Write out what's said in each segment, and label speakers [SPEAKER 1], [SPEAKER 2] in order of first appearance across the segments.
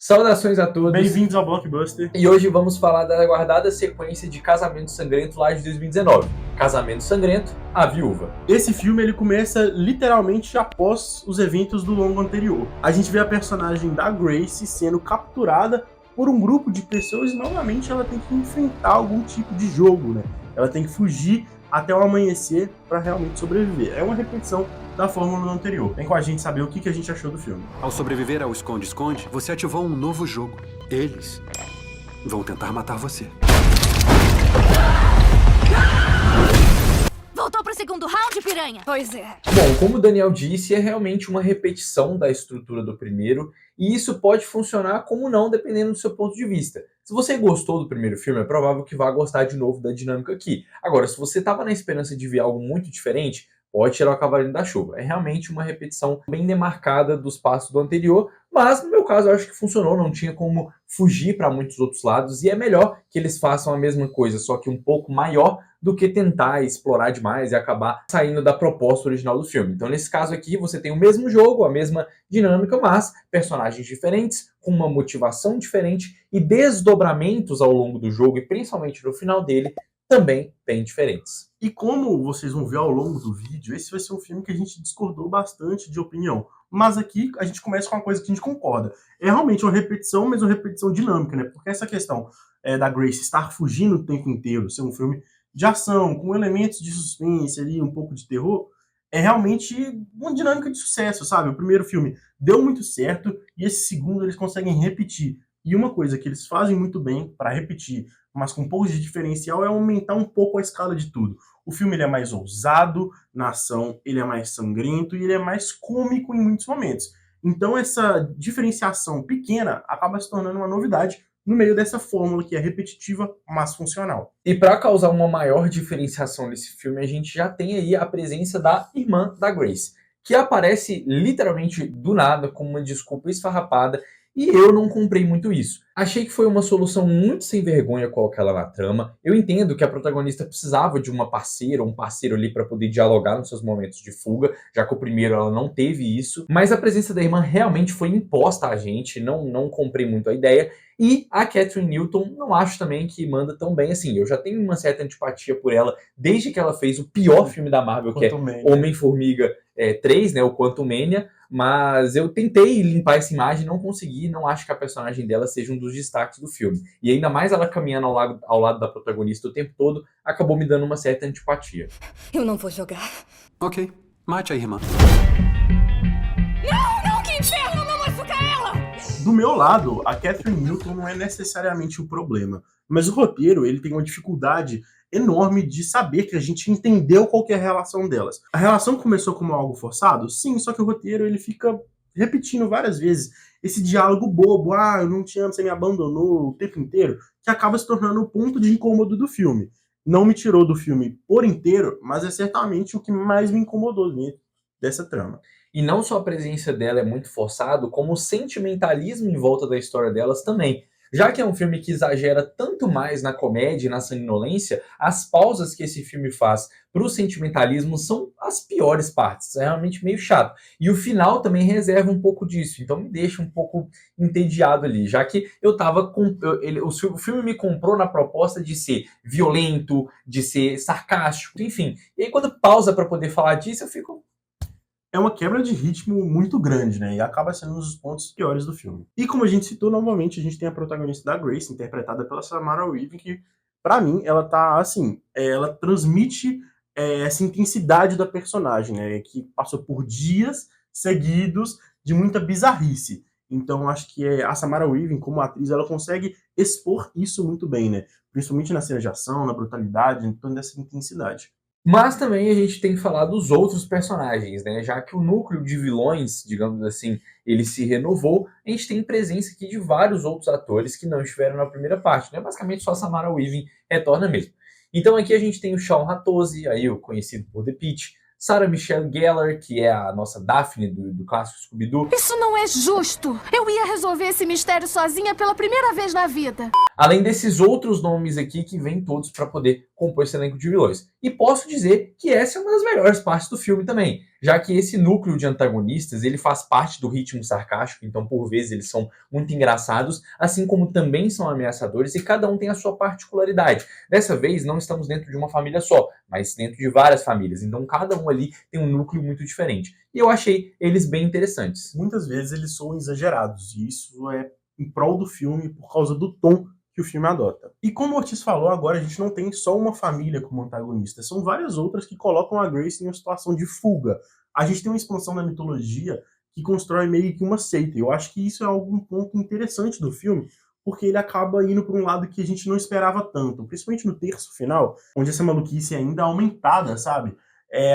[SPEAKER 1] Saudações a todos.
[SPEAKER 2] Bem-vindos ao Blockbuster.
[SPEAKER 1] E hoje vamos falar da aguardada sequência de Casamento Sangrento lá de 2019. Casamento Sangrento, A Viúva.
[SPEAKER 2] Esse filme ele começa literalmente após os eventos do longo anterior. A gente vê a personagem da Grace sendo capturada por um grupo de pessoas e novamente ela tem que enfrentar algum tipo de jogo, né? Ela tem que fugir até o amanhecer para realmente sobreviver. É uma repetição da fórmula anterior. Vem com a gente saber o que a gente achou do filme.
[SPEAKER 3] Ao sobreviver ao esconde-esconde, você ativou um novo jogo. Eles vão tentar matar você.
[SPEAKER 4] Voltou pro segundo round, piranha? Pois é.
[SPEAKER 1] Bom, como o Daniel disse, é realmente uma repetição da estrutura do primeiro, e isso pode funcionar como não, dependendo do seu ponto de vista. Se você gostou do primeiro filme, é provável que vá gostar de novo da dinâmica aqui. Agora, se você estava na esperança de ver algo muito diferente, pode tirar o cavalinho da chuva. É realmente uma repetição bem demarcada dos passos do anterior, mas no meu caso eu acho que funcionou, não tinha como fugir para muitos outros lados, e é melhor que eles façam a mesma coisa, só que um pouco maior, do que tentar explorar demais e acabar saindo da proposta original do filme. Então nesse caso aqui você tem o mesmo jogo, a mesma dinâmica, mas personagens diferentes, com uma motivação diferente e desdobramentos ao longo do jogo, e principalmente no final dele, também bem diferentes.
[SPEAKER 2] E como vocês vão ver ao longo do vídeo, esse vai ser um filme que a gente discordou bastante de opinião. Mas aqui a gente começa com uma coisa que a gente concorda. É realmente uma repetição, mas uma repetição dinâmica, né? Porque essa questão da Grace estar fugindo o tempo inteiro, ser um filme de ação, com elementos de suspense ali, um pouco de terror, é realmente uma dinâmica de sucesso, sabe? O primeiro filme deu muito certo e esse segundo eles conseguem repetir. E uma coisa que eles fazem muito bem para repetir, mas com um pouco de diferencial, é aumentar um pouco a escala de tudo. O filme ele é mais ousado na ação, ele é mais sangrento e ele é mais cômico em muitos momentos. Então essa diferenciação pequena acaba se tornando uma novidade no meio dessa fórmula que é repetitiva, mas funcional.
[SPEAKER 1] E para causar uma maior diferenciação nesse filme, a gente já tem aí a presença da irmã da Grace, que aparece literalmente do nada, com uma desculpa esfarrapada, e eu não comprei muito isso. Achei que foi uma solução muito sem vergonha colocar ela na trama. Eu entendo que a protagonista precisava de uma parceira, um parceiro ali para poder dialogar nos seus momentos de fuga, já que o primeiro ela não teve isso. Mas a presença da irmã realmente foi imposta a gente, não comprei muito a ideia. E a Kathryn Newton não acho também que manda tão bem assim. Eu já tenho uma certa antipatia por ela desde que ela fez o pior filme da Marvel, que é Homem-Formiga 3, né, o Quantumania. Mas eu tentei limpar essa imagem, não consegui, não acho que a personagem dela seja um dos destaques do filme. E ainda mais ela caminhando ao lado da protagonista o tempo todo, acabou me dando uma certa antipatia.
[SPEAKER 4] Eu não vou jogar.
[SPEAKER 3] Ok, mate a irmã.
[SPEAKER 4] Não, que inferno, não machuca ela!
[SPEAKER 2] Do meu lado, a Kathryn Newton não é necessariamente o problema, mas o roteiro ele tem uma dificuldade enorme de saber que a gente entendeu qual que é a relação delas. A relação começou como algo forçado? Sim, só que o roteiro ele fica repetindo várias vezes esse diálogo bobo, eu não te amo, você me abandonou o tempo inteiro, que acaba se tornando o ponto de incômodo do filme. Não me tirou do filme por inteiro, mas é certamente o que mais me incomodou dessa trama.
[SPEAKER 1] E não só a presença dela é muito forçado, como o sentimentalismo em volta da história delas também. Já que é um filme que exagera tanto mais na comédia e na sanguinolência, as pausas que esse filme faz para o sentimentalismo são as piores partes. É realmente meio chato. E o final também reserva um pouco disso. Então me deixa um pouco entediado ali. Já que eu tava o filme me comprou na proposta de ser violento, de ser sarcástico, enfim. E aí quando pausa para poder falar disso, eu fico...
[SPEAKER 2] É uma quebra de ritmo muito grande, né? E acaba sendo um dos pontos piores do filme. E como a gente citou, novamente, a gente tem a protagonista da Grace, interpretada pela Samara Weaving, que, pra mim, ela tá, assim, ela transmite essa intensidade da personagem, né? Que passou por dias seguidos de muita bizarrice. Então, acho que a Samara Weaving, como atriz, ela consegue expor isso muito bem, né? Principalmente na cena de ação, na brutalidade, em toda essa intensidade.
[SPEAKER 1] Mas também a gente tem que falar dos outros personagens, né? Já que o núcleo de vilões, digamos assim, ele se renovou, a gente tem presença aqui de vários outros atores que não estiveram na primeira parte, né? Basicamente só a Samara Weaving retorna mesmo. Então aqui a gente tem o Shawn Hatose, aí o conhecido por The Pitt, Sarah Michelle Gellar, que é a nossa Daphne do clássico Scooby-Doo.
[SPEAKER 4] Isso não é justo! Eu ia resolver esse mistério sozinha pela primeira vez na vida.
[SPEAKER 1] Além desses outros nomes aqui que vêm todos para poder compor esse elenco de vilões. E posso dizer que essa é uma das melhores partes do filme também, já que esse núcleo de antagonistas, ele faz parte do ritmo sarcástico, então por vezes eles são muito engraçados, assim como também são ameaçadores e cada um tem a sua particularidade. Dessa vez não estamos dentro de uma família só, mas dentro de várias famílias, então cada um ali tem um núcleo muito diferente. E eu achei eles bem interessantes.
[SPEAKER 2] Muitas vezes eles são exagerados, e isso é em prol do filme por causa do tom que o filme adota. E como o Ortiz falou, agora a gente não tem só uma família como antagonista, são várias outras que colocam a Grace em uma situação de fuga. A gente tem uma expansão da mitologia que constrói meio que uma seita. Eu acho que isso é algum ponto interessante do filme, porque ele acaba indo para um lado que a gente não esperava tanto, principalmente no terço final, onde essa maluquice é ainda aumentada, sabe?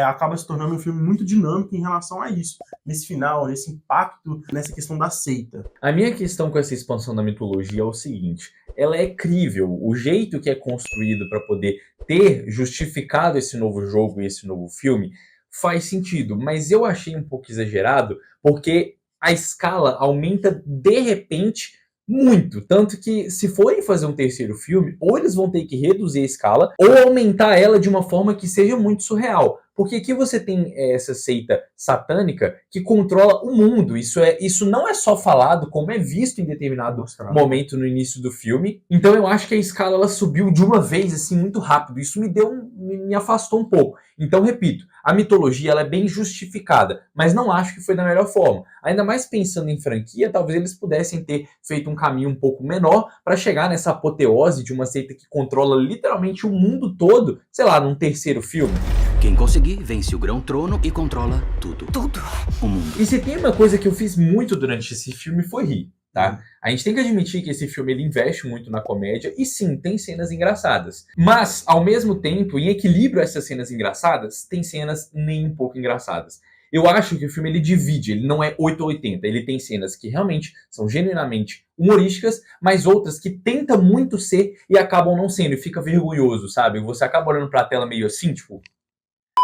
[SPEAKER 2] Acaba se tornando um filme muito dinâmico em relação a isso, nesse final, nesse impacto, nessa questão da seita.
[SPEAKER 1] A minha questão com essa expansão da mitologia é o seguinte, ela é crível, o jeito que é construído para poder ter justificado esse novo jogo e esse novo filme faz sentido, mas eu achei um pouco exagerado, porque a escala aumenta de repente muito, tanto que se forem fazer um terceiro filme, ou eles vão ter que reduzir a escala, ou aumentar ela de uma forma que seja muito surreal. Porque aqui você tem essa seita satânica que controla o mundo. Isso não é só falado, como é visto em determinado momento no início do filme. Então eu acho que a escala ela subiu de uma vez, assim, muito rápido. Isso me afastou um pouco. Então, repito, a mitologia ela é bem justificada, mas não acho que foi da melhor forma. Ainda mais pensando em franquia, talvez eles pudessem ter feito um caminho um pouco menor para chegar nessa apoteose de uma seita que controla literalmente o mundo todo, sei lá, num terceiro filme.
[SPEAKER 5] Quem conseguir, vence o Grão-Trono e controla tudo.
[SPEAKER 4] Tudo.
[SPEAKER 5] O mundo.
[SPEAKER 1] E se tem uma coisa que eu fiz muito durante esse filme foi rir, tá? A gente tem que admitir que esse filme ele investe muito na comédia e sim, tem cenas engraçadas. Mas, ao mesmo tempo, em equilíbrio a essas cenas engraçadas, tem cenas nem um pouco engraçadas. Eu acho que o filme ele divide, ele não é 8 ou 80. Ele tem cenas que realmente são genuinamente humorísticas, mas outras que tenta muito ser e acabam não sendo. E fica vergonhoso, sabe? Você acaba olhando pra tela meio assim, tipo...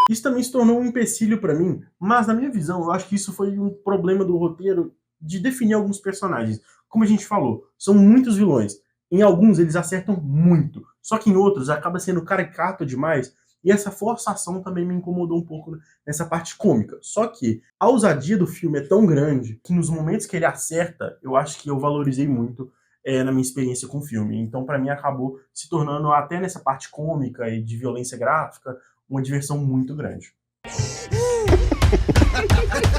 [SPEAKER 2] Isso também se tornou um empecilho pra mim, mas na minha visão, eu acho que isso foi um problema do roteiro de definir alguns personagens. Como a gente falou, são muitos vilões. Em alguns eles acertam muito, só que em outros acaba sendo caricato demais, e essa forçação também me incomodou um pouco nessa parte cômica. Só que a ousadia do filme é tão grande que nos momentos que ele acerta, eu acho que eu valorizei muito na minha experiência com o filme. Então, pra mim, acabou se tornando, até nessa parte cômica e de violência gráfica, uma diversão muito grande.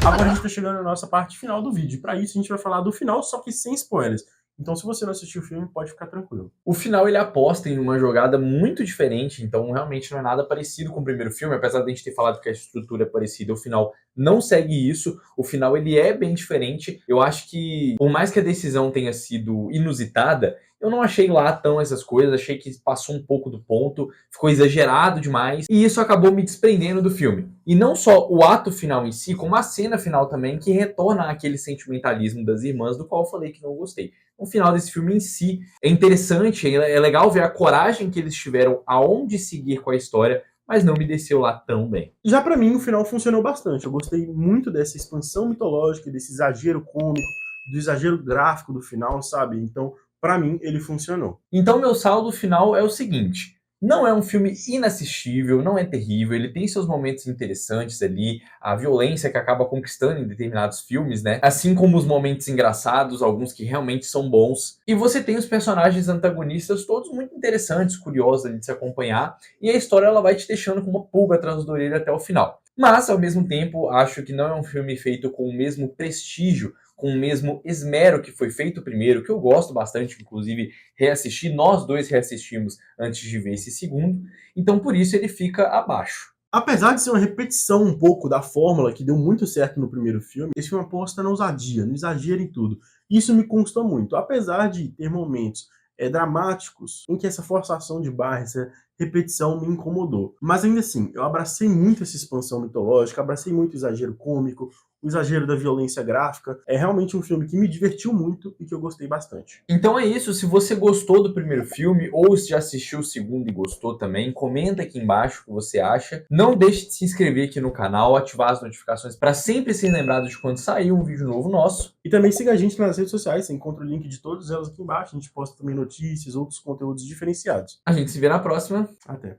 [SPEAKER 2] Agora a gente tá chegando na nossa parte final do vídeo. Para isso a gente vai falar do final, só que sem spoilers. Então se você não assistiu o filme, pode ficar tranquilo.
[SPEAKER 1] O final ele aposta em uma jogada muito diferente, então realmente não é nada parecido com o primeiro filme, apesar de a gente ter falado que a estrutura é parecida, o final não segue isso, o final ele é bem diferente. Eu acho que, por mais que a decisão tenha sido inusitada, eu não achei lá tão essas coisas, achei que passou um pouco do ponto, ficou exagerado demais, e isso acabou me desprendendo do filme. E não só o ato final em si, como a cena final também, que retorna àquele sentimentalismo das irmãs, do qual eu falei que não gostei. O final desse filme em si é interessante, é legal ver a coragem que eles tiveram aonde seguir com a história, mas não me desceu lá tão bem.
[SPEAKER 2] Já pra mim, o final funcionou bastante. Eu gostei muito dessa expansão mitológica, desse exagero cômico, do exagero gráfico do final, sabe? Então, pra mim, ele funcionou.
[SPEAKER 1] Então, meu saldo final é o seguinte. Não é um filme inassistível, não é terrível, ele tem seus momentos interessantes ali, a violência que acaba conquistando em determinados filmes, né? Assim como os momentos engraçados, alguns que realmente são bons. E você tem os personagens antagonistas todos muito interessantes, curiosos ali de se acompanhar, e a história ela vai te deixando com uma pulga atrás da orelha até o final. Mas, ao mesmo tempo, acho que não é um filme feito com o mesmo prestígio, com o mesmo esmero que foi feito primeiro, que eu gosto bastante, inclusive reassisti, nós dois reassistimos antes de ver esse segundo, então por isso ele fica abaixo.
[SPEAKER 2] Apesar de ser uma repetição um pouco da fórmula que deu muito certo no primeiro filme, esse filme aposta na ousadia, no exagero em tudo. Isso me consta muito, apesar de ter momentos dramáticos em que essa forçação de barra, essa repetição me incomodou. Mas ainda assim, eu abracei muito essa expansão mitológica, abracei muito o exagero cômico, o exagero da violência gráfica. É realmente um filme que me divertiu muito e que eu gostei bastante.
[SPEAKER 1] Então é isso, se você gostou do primeiro filme ou se já assistiu o segundo e gostou também, comenta aqui embaixo o que você acha. Não deixe de se inscrever aqui no canal, ativar as notificações para sempre ser lembrado de quando sair um vídeo novo nosso.
[SPEAKER 2] E também siga a gente nas redes sociais, você encontra o link de todas elas aqui embaixo, a gente posta também notícias, outros conteúdos diferenciados.
[SPEAKER 1] A gente se vê na próxima.
[SPEAKER 2] Até!